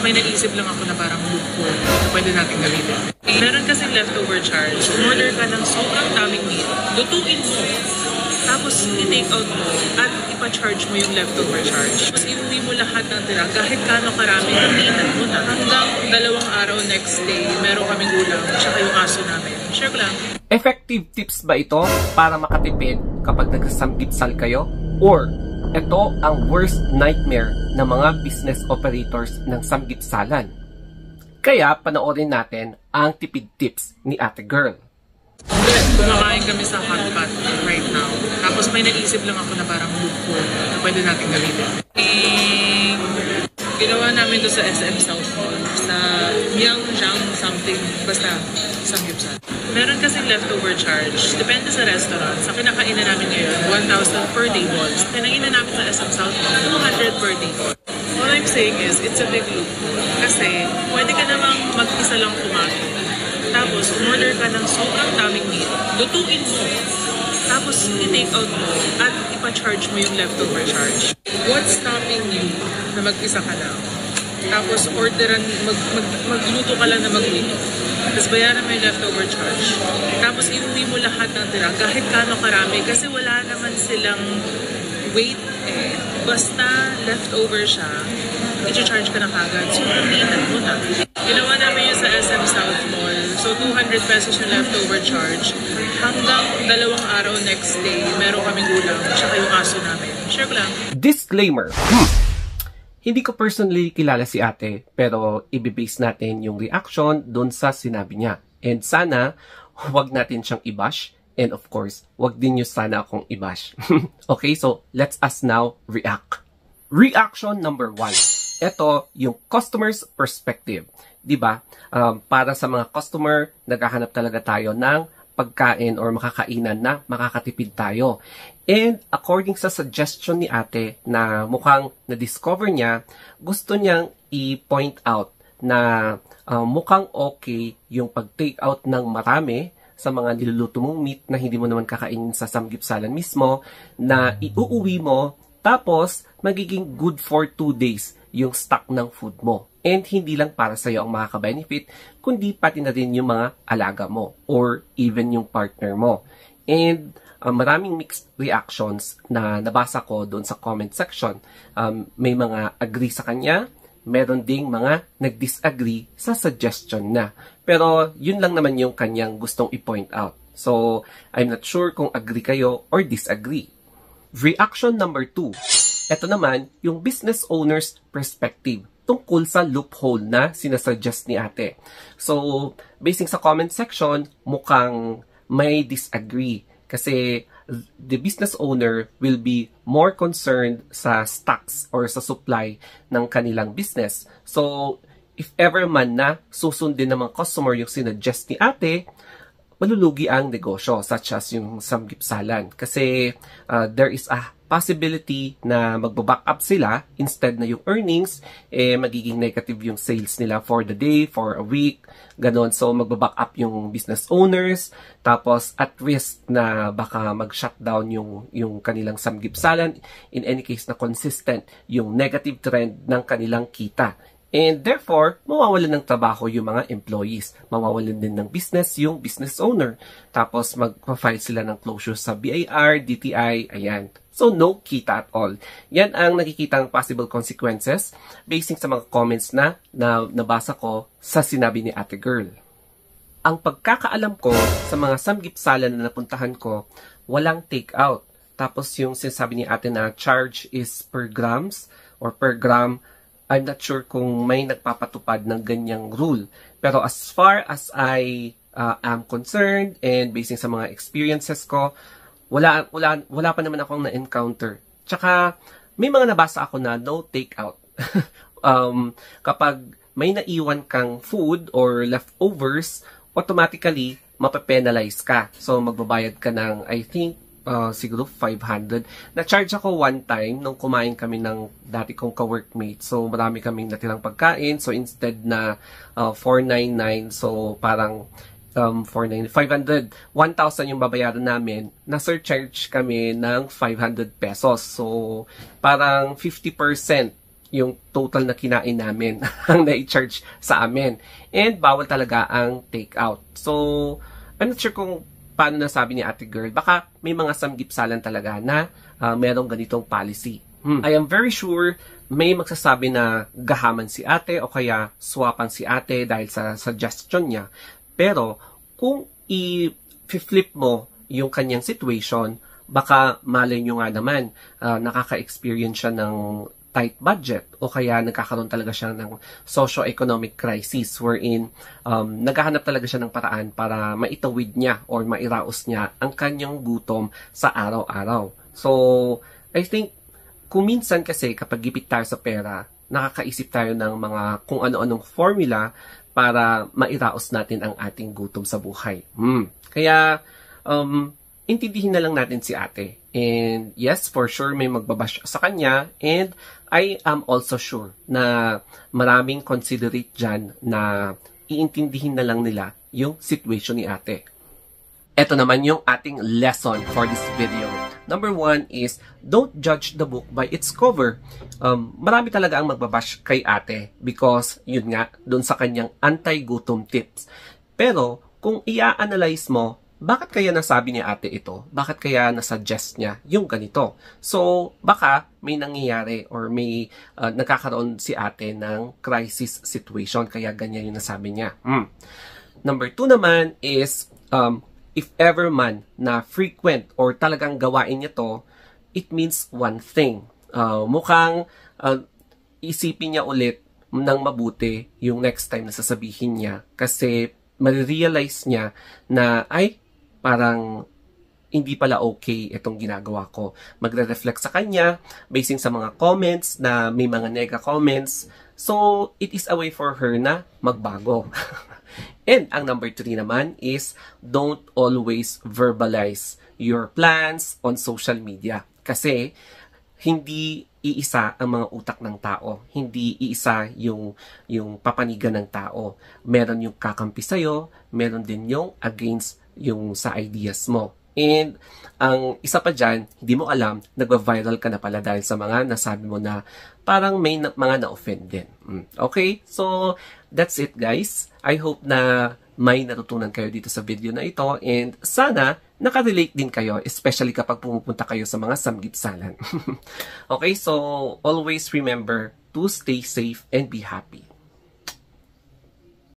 may naisip lang ako na parang loophole na pwede natin gamitin. Meron kasi leftover charge. Umorder ka ng sobrang daming meat, lutuin mo, tapos i-take out mo at ipa-charge mo yung leftover charge. Tapos iuwi mo lahat ng tira, kahit kano karami, hinihinan mo na. Hanggang 2 araw next day, meron kaming ulam, tsaka yung aso namin. Share ko lang. Effective tips ba ito para makatipid kapag nagsasamgipsal kayo? Or ito ang worst nightmare ng mga business operators ng samgipsalan? Kaya panoorin natin ang tipid tips ni Ate Girl. Kumakain kami sa hot pot right now. Tapos may naisip lang ako na parang loophole na pwede natin gamitin. Ginawa namin to sa SM South Mall, sa Myeongjeong something, basta samgipsal. Meron kasing leftover charge. Depende sa restaurant. Sa kinakainan namin ngayon, 1,000 per day balls. Kinakainan namin sa SM South Mall, 200 per day balls. What I'm saying is, it's a big loophole. Kasi, pwede ka namang mag-isa lang kumain. Tapos, umorder ka ng sobrang daming meat, lutuin mo, tapos i-take out mo at ipa-charge mo yung leftover charge. What's stopping you na mag-isa ka lang? Tapos, orderan, magluto ka lang na mag-week. Tapos, bayaran mo yung leftover charge. Tapos, iuwi mo lahat ng tira, kahit kano karami, kasi wala naman silang weight eh. Basta leftover siya, i-charge ka na kagad. So, hinihinan mo na. Ginawa namin yun sa SM South Mall. So, 200 pesos yung leftover charge. Hanggang 2 araw next day, meron kaming ulam, tsaka yung aso namin. Share ko lang. Disclaimer. Hindi ko personally kilala si ate, pero ibibase natin yung reaction dun sa sinabi niya. And sana, huwag natin siyang i-bash. And of course, huwag din nyo sana akong i-bash. Okay, so let's us now react. Reaction number 1. Ito yung customer's perspective. Diba? Para sa mga customer, naghahanap talaga tayo ng pagkain or makakainan na makakatipid tayo. And according sa suggestion ni ate na mukhang na-discover niya, gusto niyang i-point out na mukhang okay yung pag-take out ng marami sa mga niluluto mong meat na hindi mo naman kakainin sa samgipsalan mismo, na iuuwi mo, tapos magiging good for 2 days yung stock ng food mo. And hindi lang para sa'yo ang makaka-benefit, kundi pati na rin yung mga alaga mo or even yung partner mo. And maraming mixed reactions na nabasa ko doon sa comment section. May mga agree sa kanya, meron ding mga nag-disagree sa suggestion na. Pero yun lang naman yung kanyang gustong i-point out. So, I'm not sure kung agree kayo or disagree. Reaction number 2. Ito naman yung business owner's perspective tungkol sa loophole na sinasuggest ni ate. So, basing sa comment section, mukhang may disagree. Kasi the business owner will be more concerned sa stocks or sa supply ng kanilang business. So, if ever man na susundin ng mga customer yung sinuggest ni ate, malulugi ang negosyo, such as yung samgipsalan. Kasi there is a possibility na magbaback up sila, instead na yung earnings, magiging negative yung sales nila for the day, for a week, ganon. So, magbaback up yung business owners, tapos at risk na baka mag-shutdown yung kanilang samgipsalan, in any case na consistent yung negative trend ng kanilang kita. And therefore, mawawalan ng trabaho yung mga employees. Mawawalan din ng business yung business owner. Tapos magpa-file sila ng closure sa BIR, DTI, ayan. So, no kita at all. Yan ang nakikitang possible consequences basing sa mga comments na nabasa ko sa sinabi ni Ate Girl. Ang pagkakaalam ko sa mga samgipsalan na napuntahan ko, walang take out. Tapos yung sinasabi ni ate na charge is per grams or per gram, I'm not sure kung may nagpapatupad ng ganyang rule. Pero as far as I am concerned and basing sa mga experiences ko, wala pa naman akong na-encounter. Tsaka may mga nabasa ako na no take out. Kapag may naiwan kang food or leftovers, automatically mapapenalize ka. So magbabayad ka ng, I think, siguro 500. Na-charge ako one time nung kumain kami ng dati kong ka-workmate. So, marami kaming natirang pagkain. So, instead na 499, so parang 500, 1,000 yung babayaran namin. Na-surcharge kami ng 500 pesos. So, parang 50% yung total na kinain namin ang na-charge sa amin. And bawal talaga ang take-out. So, I'm not sure kung paano nasabi ni Ate Girl. Baka may mga samgipsalan talaga na merong ganitong policy. I am very sure may magsasabi na gahaman si ate o kaya swapan si ate dahil sa suggestion niya. Pero kung i-flip mo yung kanyang situation, baka malay nyo nga naman nakaka-experience siya ng tight budget o kaya nagkakaroon talaga siya ng socio-economic crisis wherein naghahanap talaga siya ng paraan para maitawid niya or mairaos niya ang kanyang gutom sa araw-araw. So, I think kung minsan kasi kapag gipit tayo sa pera, nakakaisip tayo ng mga kung ano-anong formula para mairaos natin ang ating gutom sa buhay. Kaya, intindihin na lang natin si ate. And yes, for sure may magbabash sa kanya. And I am also sure na maraming considerate dyan na iintindihin na lang nila yung situation ni ate. Ito naman yung ating lesson for this video. Number 1 is, don't judge the book by its cover. Marami talaga ang magbabash kay ate because, yun nga, dun sa kanyang anti-gutom tips. Pero, kung i-analyze mo, bakit kaya nasabi ni ate ito? Bakit kaya nasuggest niya yung ganito? So, baka may nangyayari or may nagkakaroon si ate ng crisis situation, kaya ganyan yung nasabi niya. Number 2 naman is, if ever man na frequent or talagang gawain niya to, it means one thing. Mukhang isipin niya ulit ng mabuti yung next time na sasabihin niya kasi marirealize niya na ay parang hindi pala okay itong ginagawa ko. Magre-reflect sa kanya basing sa mga comments na may mga nega comments. So, it is a way for her na magbago. And ang number 3 naman is don't always verbalize your plans on social media. Kasi hindi iisa ang mga utak ng tao. Hindi iisa yung papanigan ng tao. Meron yung kakampi sa'yo, meron din yung against yung sa ideas mo. And ang isa pa dyan, hindi mo alam, nagva-viral ka na pala dahil sa mga nasabi mo na parang may mga na-offend din. Okay? So, that's it guys. I hope na may natutunan kayo dito sa video na ito and sana nakarelate din kayo, especially kapag pumupunta kayo sa mga samgipsalan. Okay? So, always remember to stay safe and be happy.